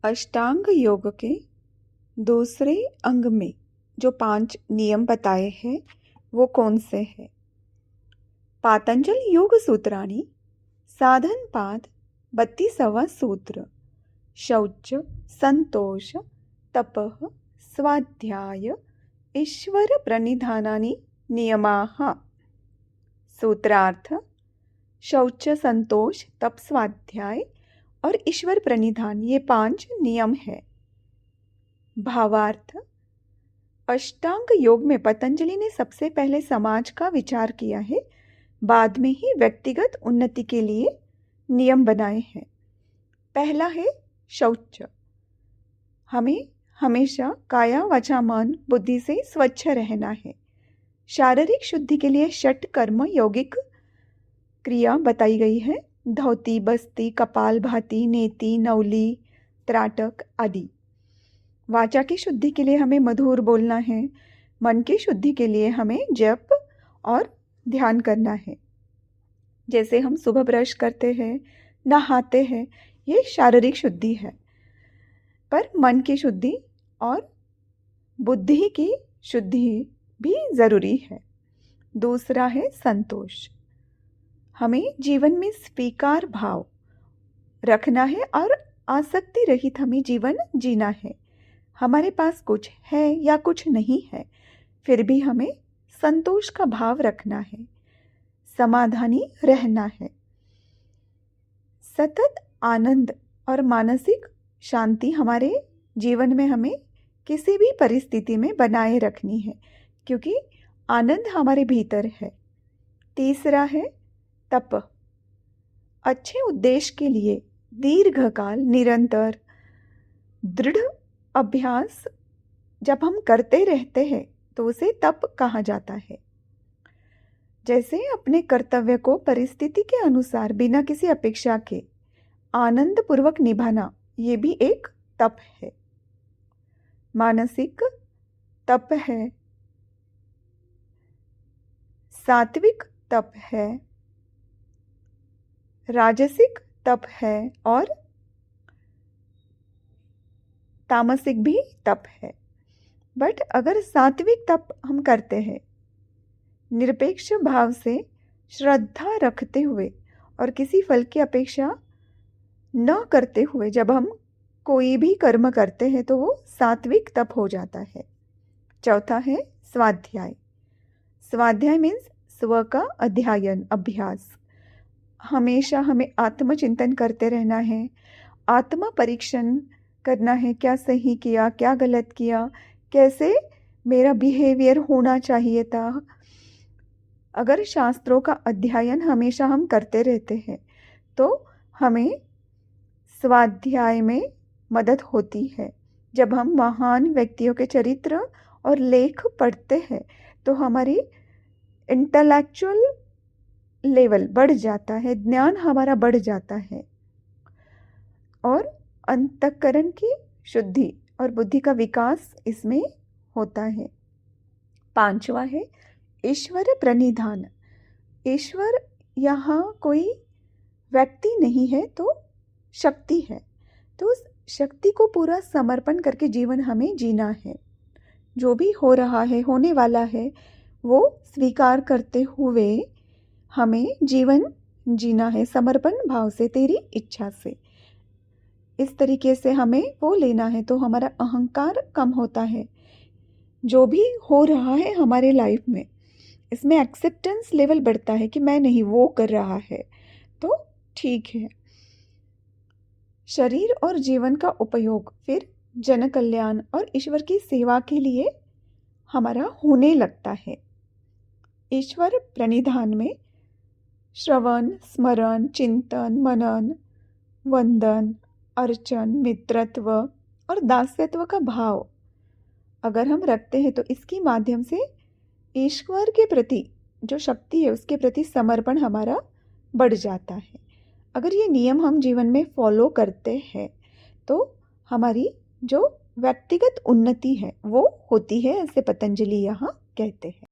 अष्टांग योग के दूसरे अंग में जो 5 नियम बताए हैं वो कौन से हैं? पातंजल योग सूत्राणि साधन पाद 32वां सूत्र। शौच, संतोष, तपः, स्वाध्याय, ईश्वर प्रणिधानानि नियमाः। सूत्रार्थ: शौच, संतोष, तप, स्वाध्याय और ईश्वर प्रणिधान ये 5 नियम है। भावार्थ: अष्टांग योग में पतंजलि ने सबसे पहले समाज का विचार किया है, बाद में ही व्यक्तिगत उन्नति के लिए नियम बनाए हैं। पहला है शौच। हमें हमेशा काया वाचा मन बुद्धि से स्वच्छ रहना है। शारीरिक शुद्धि के लिए 6 कर्म यौगिक क्रिया बताई गई है: धौती, बस्ती, कपालभाति, नेति, नौली, त्राटक आदि। वाचा की शुद्धि के लिए हमें मधुर बोलना है। मन की शुद्धि के लिए हमें जप और ध्यान करना है। जैसे हम सुबह ब्रश करते हैं, नहाते हैं, ये शारीरिक शुद्धि है। पर मन की शुद्धि और बुद्धि की शुद्धि भी ज़रूरी है। दूसरा है संतोष। हमें जीवन में स्वीकार भाव रखना है और आसक्ति रहित हमें जीवन जीना है। हमारे पास कुछ है या कुछ नहीं है, फिर भी हमें संतोष का भाव रखना है, समाधानी रहना है। सतत आनंद और मानसिक शांति हमारे जीवन में हमें किसी भी परिस्थिति में बनाए रखनी है, क्योंकि आनंद हमारे भीतर है। तीसरा है तप। अच्छे उद्देश्य के लिए दीर्घकाल निरंतर दृढ़ अभ्यास जब हम करते रहते हैं तो उसे तप कहा जाता है। जैसे अपने कर्तव्य को परिस्थिति के अनुसार बिना किसी अपेक्षा के आनंद पूर्वक निभाना, ये भी एक तप है। मानसिक तप है, सात्विक तप है, राजसिक तप है और तामसिक भी तप है। बट अगर सात्विक तप हम करते हैं निरपेक्ष भाव से, श्रद्धा रखते हुए और किसी फल की अपेक्षा न करते हुए जब हम कोई भी कर्म करते हैं तो वो सात्विक तप हो जाता है। चौथा है स्वाध्याय। स्वाध्याय मीन्स स्व का अध्ययन, अभ्यास। हमेशा हमें आत्मचिंतन करते रहना है, आत्म परीक्षण करना है, क्या सही किया, क्या गलत किया, कैसे मेरा बिहेवियर होना चाहिए था। अगर शास्त्रों का अध्ययन हमेशा हम करते रहते हैं तो हमें स्वाध्याय में मदद होती है। जब हम महान व्यक्तियों के चरित्र और लेख पढ़ते हैं तो हमारी इंटेलेक्चुअल लेवल बढ़ जाता है, ज्ञान हमारा बढ़ जाता है और अंतःकरण की शुद्धि और बुद्धि का विकास इसमें होता है। पांचवा है ईश्वर प्रणिधान। ईश्वर यहाँ कोई व्यक्ति नहीं है तो शक्ति है, तो उस शक्ति को पूरा समर्पण करके जीवन हमें जीना है। जो भी हो रहा है, होने वाला है, वो स्वीकार करते हुए हमें जीवन जीना है, समर्पण भाव से, तेरी इच्छा से। इस तरीके से हमें वो लेना है तो हमारा अहंकार कम होता है। जो भी हो रहा है हमारे लाइफ में, इसमें एक्सेप्टेंस लेवल बढ़ता है कि मैं नहीं, वो कर रहा है तो ठीक है। शरीर और जीवन का उपयोग फिर जन कल्याण और ईश्वर की सेवा के लिए हमारा होने लगता है। ईश्वर प्रणिधान में श्रवण, स्मरण, चिंतन, मनन, वंदन, अर्चन, मित्रत्व और दास्यत्व का भाव अगर हम रखते हैं तो इसके माध्यम से ईश्वर के प्रति जो शक्ति है उसके प्रति समर्पण हमारा बढ़ जाता है। अगर ये नियम हम जीवन में फॉलो करते हैं तो हमारी जो व्यक्तिगत उन्नति है वो होती है, ऐसे पतंजलि यहाँ कहते हैं।